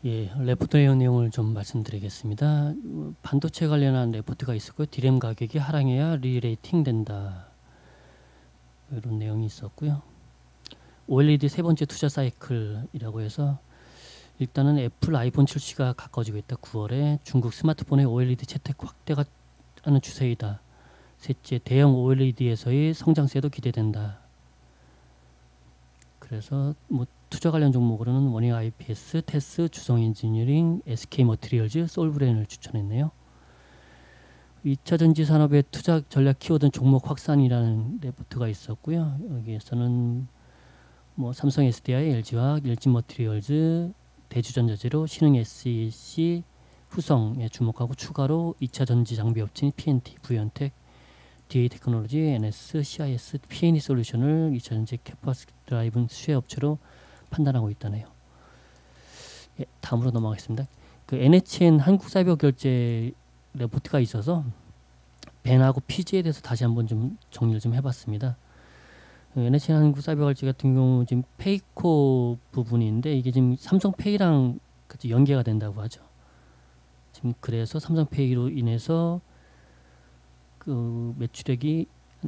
예, 레포트의 내용을 좀 말씀드리겠습니다. 반도체 관련한 레포트가 있었고요. 디램 가격이 하락해야 리레이팅 된다. 이런 내용이 있었고요. OLED 세 번째 투자 사이클이라고 해서 일단은 애플 아이폰 출시가 가까워지고 있다. 9월에 중국 스마트폰의 OLED 채택 확대가 하는 추세이다. 셋째, 대형 OLED에서의 성장세도 기대된다. 그래서 뭐 투자 관련 종목으로는 원익 IPS, 테스, 주성 엔지니어링, SK 머티리얼즈, 솔브레인을 추천했네요. 2차 전지 산업의 투자 전략 키워드는 종목 확산이라는 레포트가 있었고요. 여기에서는 뭐 삼성 SDI, LG화학, LG 머티리얼즈, 대주전자재료, 신흥 SEC, 후성에 주목하고 추가로 2차 전지 장비 업체인 PNT, 부연텍, DA 테크놀로지, NS, CIS, P&E 솔루션을 2차 전지 캐파시티 드라이븐 수혜 업체로 판단하고 있다네요. 예, 다음으로 넘어가겠습니다. 그 NHN 한국사이버결제 레포트가 있어서 벤하고 PG에 대해서 다시 한번 좀 정리를 좀 해봤습니다. NHN 한국사이버결제 같은 경우 지금 페이코 부분인데 이게 지금 삼성페이랑 같이 연계가 된다고 하죠. 지금 그래서 삼성페이로 인해서 그 매출액이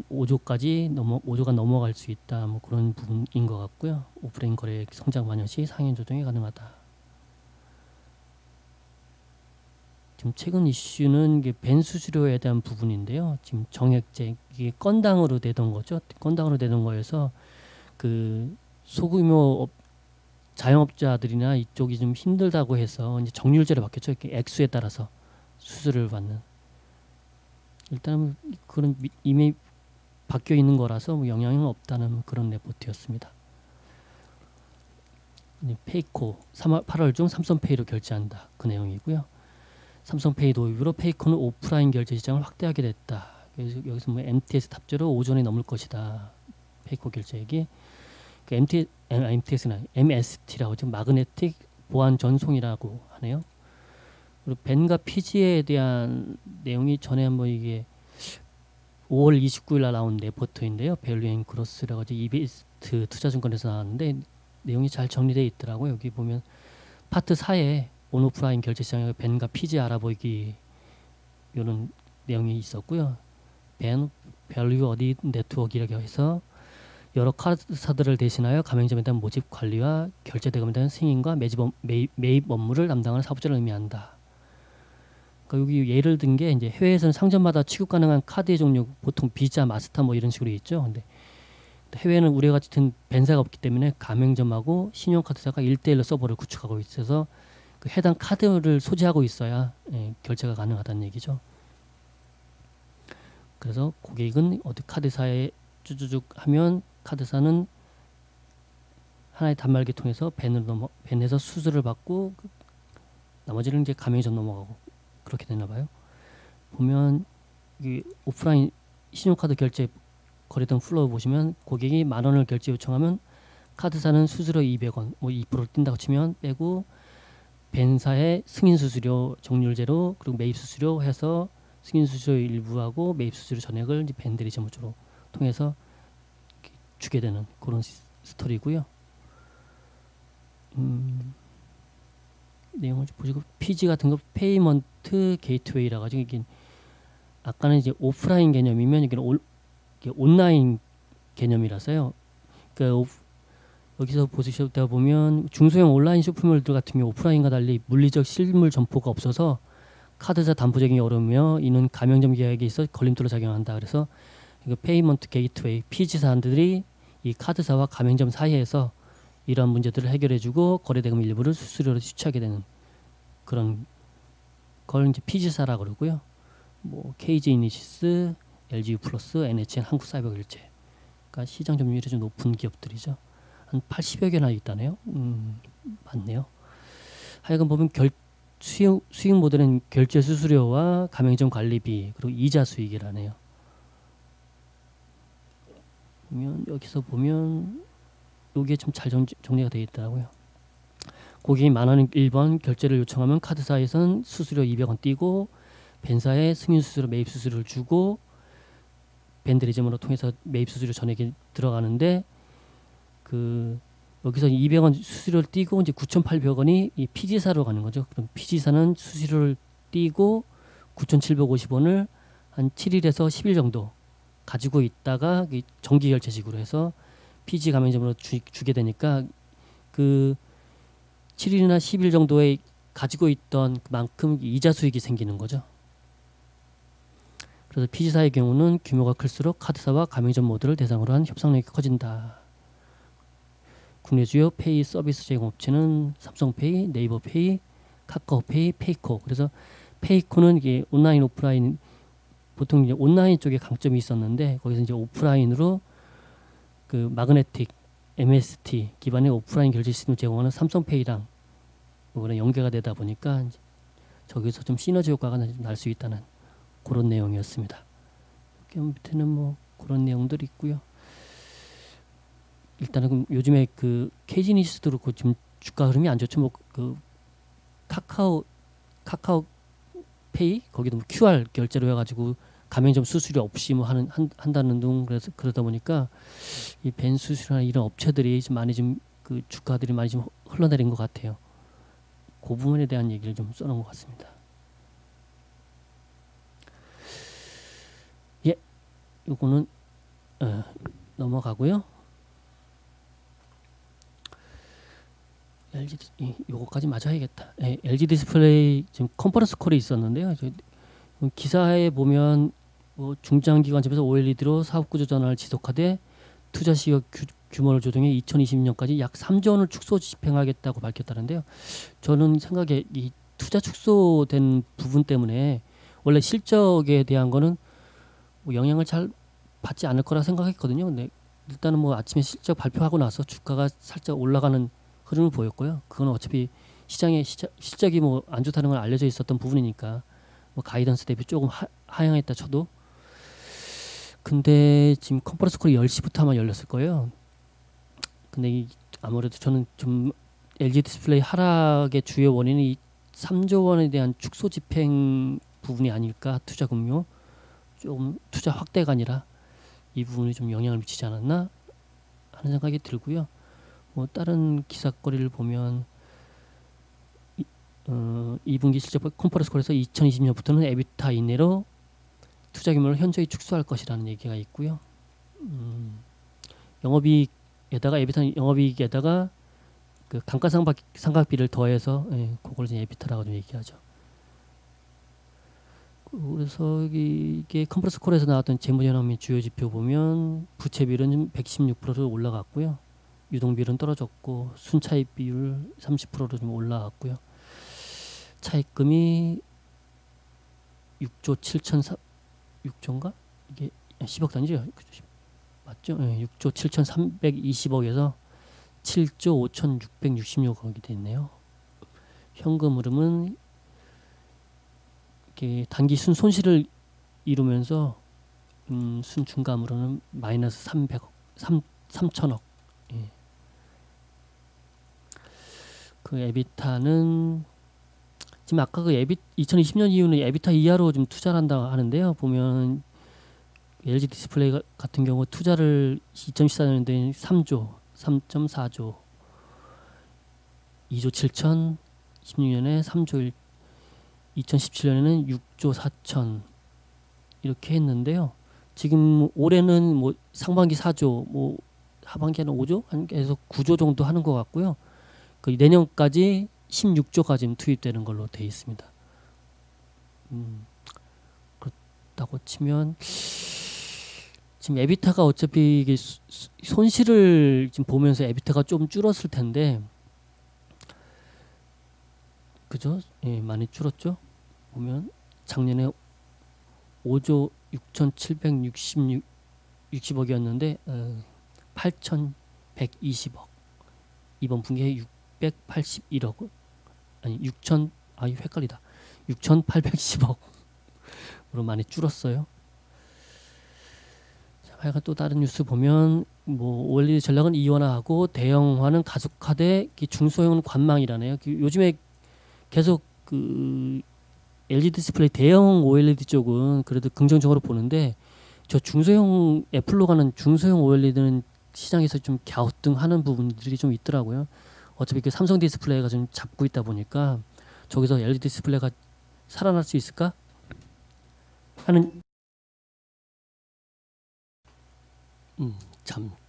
5조가 넘어갈 수 있다. 뭐 그런 부분인 것 같고요. 오프라인 거래 성장 반영 시 상향 조정이 가능하다. 지금 최근 이슈는 이게 벤 수수료에 대한 부분인데요. 지금 정액제 이게 건당으로 되던 거죠. 건당으로 되던 거여서 그 소규모 자영업자들이나 이쪽이 좀 힘들다고 해서 이제 정률제로 바뀌었죠. 이렇게 액수에 따라서 수수료를 받는. 일단은 그런 이미 바뀌어 있는 거라서 뭐 영향은 없다는 그런 레포트였습니다. 페이코 8월 중 삼성페이로 결제한다. 그 내용이고요. 삼성페이 도입으로 페이코는 오프라인 결제 시장을 확대하게 됐다. 여기서 뭐 MTS 탑재로 5전이 넘을 것이다. 페이코 결제액이 그 MTS나 MST라고 지금 마그네틱 보안 전송이라고 하네요. 그리고 벤과 PG에 대한 내용이 전에 한번 이게 5월 29일 날 나온 레포트인데요. 밸류 앤 그로스라고 하죠. 이베스트 투자증권에서 나왔는데 내용이 잘 정리되어 있더라고요. 여기 보면 파트 4에 온오프라인 결제 시장의 벤과 PG 알아보기 이런 내용이 있었고요. 벤 밸류 어디 네트워크라고 해서 여러 카드사들을 대신하여 가맹점에 대한 모집 관리와 결제 대금에 대한 승인과 매입 업무를 담당하는 사업자를 의미한다. 그러니까 여기 예를 든 게 이제 해외에서는 상점마다 취급 가능한 카드의 종류 보통 비자, 마스터 뭐 이런 식으로 있죠. 근데 해외는 우리가 같은 벤사가 없기 때문에 가맹점하고 신용카드사가 1대1로 서버를 구축하고 있어서 그 해당 카드를 소지하고 있어야 결제가 가능하다는 얘기죠. 그래서 고객은 어디 카드사에 쭈쭈쭈 하면 카드사는 하나의 단말기 통해서 벤에서 수수료를 받고 나머지는 이제 가맹점 넘어가고 그렇게 되나 봐요. 보면 이 오프라인 신용카드 결제 거래등 플로우 보시면 고객이 10,000원을 결제 요청하면 카드사는 수수료 200원, 뭐 2%를 뛴다고 치면 빼고 벤사의 승인 수수료 정률제로 그리고 매입 수수료 해서 승인 수수료 일부하고 매입 수수료 전액을 이제 벤들이 전부적으로 통해서 주게 되는 그런 스토리고요. 내용을 좀 보시고 PG 같은 거 페이먼트 게이트웨이라 가지고 이게 아까는 이제 오프라인 개념이면 이게 온라인 개념이라서요. 그러니까 여기서 보시다 보면 중소형 온라인 쇼핑몰들 같은 경우 오프라인과 달리 물리적 실물 점포가 없어서 카드사 담보 적용이 어려우며 이는 가맹점 계약에 있어 걸림돌로 작용한다. 그래서 이거 페이먼트 게이트웨이 PG사들이 이 카드사와 가맹점 사이에서 이러한 문제들을 해결해주고 거래대금 일부를 수수료로 취하게 되는 그런 걸 이제 PG사라고 그러고요. 뭐 KG 이니시스, LGU 플러스, NHN 한국사이버결제, 그러니까 시장 점유율이 좀 높은 기업들이죠. 한 80여 개나 있다네요. 맞네요. 하여간 보면 수익 모델은 결제 수수료와 가맹점 관리비 그리고 이자 수익이라네요. 보면 여기서 보면 여기에 좀 잘 정리가 되어 있더라고요. 고객이 10,000원 1번 결제를 요청하면 카드사에서는 수수료 200원 띄고 벤사에 승인 수수료 매입 수수료를 주고 벤드리즘으로 통해서 매입 수수료 전액이 들어가는데 그 여기서 200원 수수료를 띄고 이제 9,800원이 이 피지사로 가는 거죠. 그럼 피지사는 수수료를 띄고 9,750원을 한 7일에서 10일 정도 가지고 있다가 정기 결제식으로 해서 피지 가맹점으로 주게 되니까 그 7일이나 10일 정도에 가지고 있던 그만큼 이자 수익이 생기는 거죠. 그래서 피지사의 경우는 규모가 클수록 카드사와 가맹점 모두를 대상으로 한 협상력이 커진다. 국내 주요 페이 서비스 제공업체는 삼성페이, 네이버페이, 카카오페이, 페이코. 그래서 페이코는 이게 온라인, 오프라인, 보통 이제 온라인 쪽에 강점이 있었는데 거기서 이제 오프라인으로 그 마그네틱, MST 기반의 오프라인 결제 시스템을 제공하는 삼성페이랑 그거랑 연계가 되다 보니까 저기서 좀 시너지 효과가 날 수 있다는 그런 내용이었습니다. 밑에는 뭐 그런 내용들이 있고요. 일단은 요즘에 그 KG니스도 그렇고 지금 주가 흐름이 안 좋죠. 뭐 그 카카오페이 거기도 뭐 QR 결제로 해가지고 가맹점 수수료 없이 뭐 한다는 등 그래서 그러다 보니까 이 벤 수수료나 이런 업체들이 좀 많이 좀 그 주가들이 많이 좀 흘러내린 것 같아요. 그 부분에 대한 얘기를 좀 써놓은 것 같습니다. 예, 요거는 넘어가고요. LG 요거까지 맞아야겠다. LG 디스플레이 지금 컨퍼런스 콜이 있었는데요. 기사에 보면 뭐 중장기관점에서 OLED로 사업 구조 전환을 지속하되 투자 시각 규모를 조정해 2020년까지 약 3조 원을 축소 집행하겠다고 밝혔다는데요. 저는 생각에 이 투자 축소된 부분 때문에 원래 실적에 대한 거는 뭐 영향을 잘 받지 않을 거라 생각했거든요. 근데 일단은 뭐 아침에 실적 발표하고 나서 주가가 살짝 올라가는 흐름을 보였고요. 그건 어차피 시장의 실적이 뭐 안 좋다는 걸 알려져 있었던 부분이니까 뭐 가이던스 대비 조금 하향했다 쳐도. 근데 지금 컨퍼런스 콜이 10시부터 아마 열렸을 거예요. 근데 아무래도 저는 좀 LG 디스플레이 하락의 주요 원인이 이 3조 원에 대한 축소 집행 부분이 아닐까. 투자 금융 좀 투자 확대가 아니라 이 부분이 좀 영향을 미치지 않았나 하는 생각이 들고요. 뭐 다른 기사거리를 보면 2분기 실적 컨퍼런스 콜에서 2020년부터는 에비타 이내로 투자 규모를 현저히 축소할 것이라는 얘기가 있고요. 영업이익에다가 에비타 영업이익에다가 그 감가상각비를 더해서 그걸 이제 에비타라고 좀 얘기하죠. 그래서 이게 컨퍼런스 콜에서 나왔던 재무제표 및 주요 지표 보면 부채비율은 116%로 올라갔고요. 유동비율은 떨어졌고 순차입 비율 30%로 좀 올라갔고요. 차입금이 6조 6조인가? 이게 10억 단위죠? 맞죠? 6조 7,320억에서 7조 5,666억이 됐네요. 현금 흐름은 이렇게 단기 순손실을 이루면서 순중감으로는 마이너스 3천억. 예. 그 에비타는 지금 아까 그 2020년 이후는 에비타 이하로 좀 투자를 한다고 하는데요. 보면 LG 디스플레이 같은 경우 투자를 2014년도에 3조, 3.4조, 2조 7천, 16년에 3조 1, 2017년에는 6조 4천 이렇게 했는데요. 지금 올해는 뭐 상반기 4조, 뭐 하반기에는 5조, 계속 9조 정도 하는 것 같고요. 그 내년까지 16조가 지금 투입되는 걸로 되어 있습니다. 그렇다고 치면 지금 에비타가 어차피 이게 손실을 지금 보면서 에비타가 좀 줄었을 텐데, 그죠? 예, 많이 줄었죠. 보면 작년에 5조 6,760억이었는데 8,120억. 이번 분기에 681억. 아니 6천 헷갈리다. 6,810억으로 많이 줄었어요. 자, 하여간 또 다른 뉴스 보면 뭐 OLED 전략은 이원화하고 대형화는 가속화돼 중소형은 관망이라네요. 요즘에 계속 그 LG 디스플레이 대형 OLED 쪽은 그래도 긍정적으로 보는데 저 중소형 애플로 가는 중소형 OLED는 시장에서 좀 갸우뚱하는 부분들이 좀 있더라고요. 어차피 그 삼성 디스플레이가 좀 잡고 있다 보니까 저기서 LED 디스플레이가 살아날 수 있을까 하는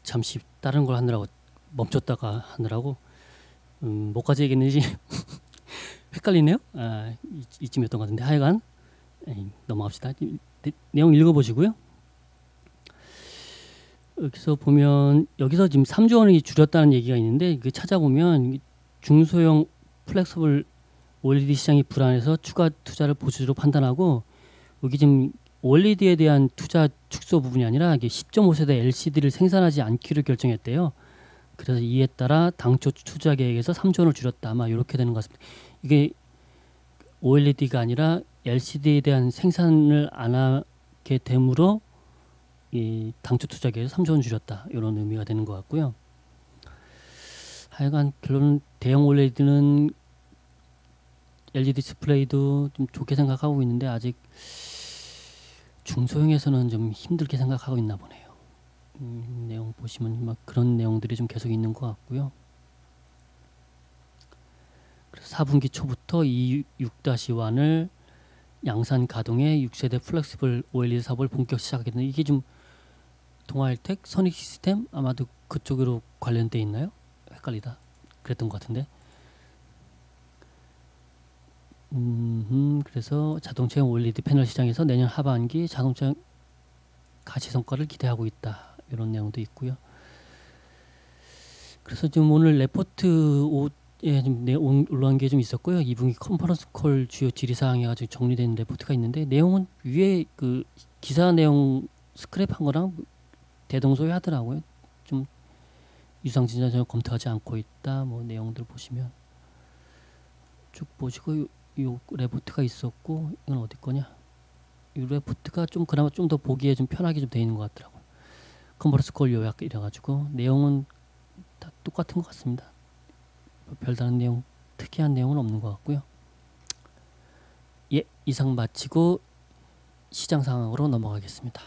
잠시 다른 걸 하느라고 멈췄다가 하느라고 뭐까지 얘기했는지 헷갈리네요. 이쯤이었던 것 같은데 하여간 넘어갑시다. 내용 읽어보시고요. 여기서 보면 여기서 지금 3조 원이 줄였다는 얘기가 있는데 그 찾아보면 중소형 플렉서블 OLED 시장이 불안해서 추가 투자를 보수적으로 판단하고 여기 지금 OLED에 대한 투자 축소 부분이 아니라 이게 10.5세대 LCD를 생산하지 않기로 결정했대요. 그래서 이에 따라 당초 투자 계획에서 3조 원을 줄였다. 아마 이렇게 되는 것 같습니다. 이게 OLED가 아니라 LCD에 대한 생산을 안 하게 되므로 이 당초 투자 계획에서 3조 원 줄였다. 이런 의미가 되는 것 같고요. 하여간 결론은 대형 OLED는 LED 디스플레이도 좀 좋게 생각하고 있는데 아직 중소형에서는 좀 힘들게 생각하고 있나 보네요. 내용 보시면 막 그런 내용들이 좀 계속 있는 것 같고요. 그래서 4분기 초부터 이 6-1을 양산 가동해 6세대 플렉시블 OLED 사업을 본격 시작하겠는데 이게 좀 동아일텍, 선익시스템 아마도 그쪽으로 관련돼 있나요? 헷갈리다. 그랬던 것 같은데. 그래서 자동차용 OLED 패널 시장에서 내년 하반기 자동차 가치 성과를 기대하고 있다. 이런 내용도 있고요. 그래서 지금 오늘 레포트 5에 좀 올라온 게 좀 있었고요. 2분기 컨퍼런스 콜 주요 질의사항이 아주 정리된 레포트가 있는데 내용은 위에 그 기사 내용 스크랩한 거랑 대동소이하더라고요. 좀 유상증자 전혀 검토하지 않고 있다. 뭐 내용들 보시면 쭉 보시고 요 레포트가 있었고 이건 어디 거냐? 이 레포트가 좀 그나마 좀 더 보기에 좀 편하게 좀 돼 있는 것 같더라고요. 컨퍼런스 콜 요약 이래가지고 내용은 다 똑같은 것 같습니다. 별다른 내용 특이한 내용은 없는 것 같고요. 예, 이상 마치고 시장 상황으로 넘어가겠습니다.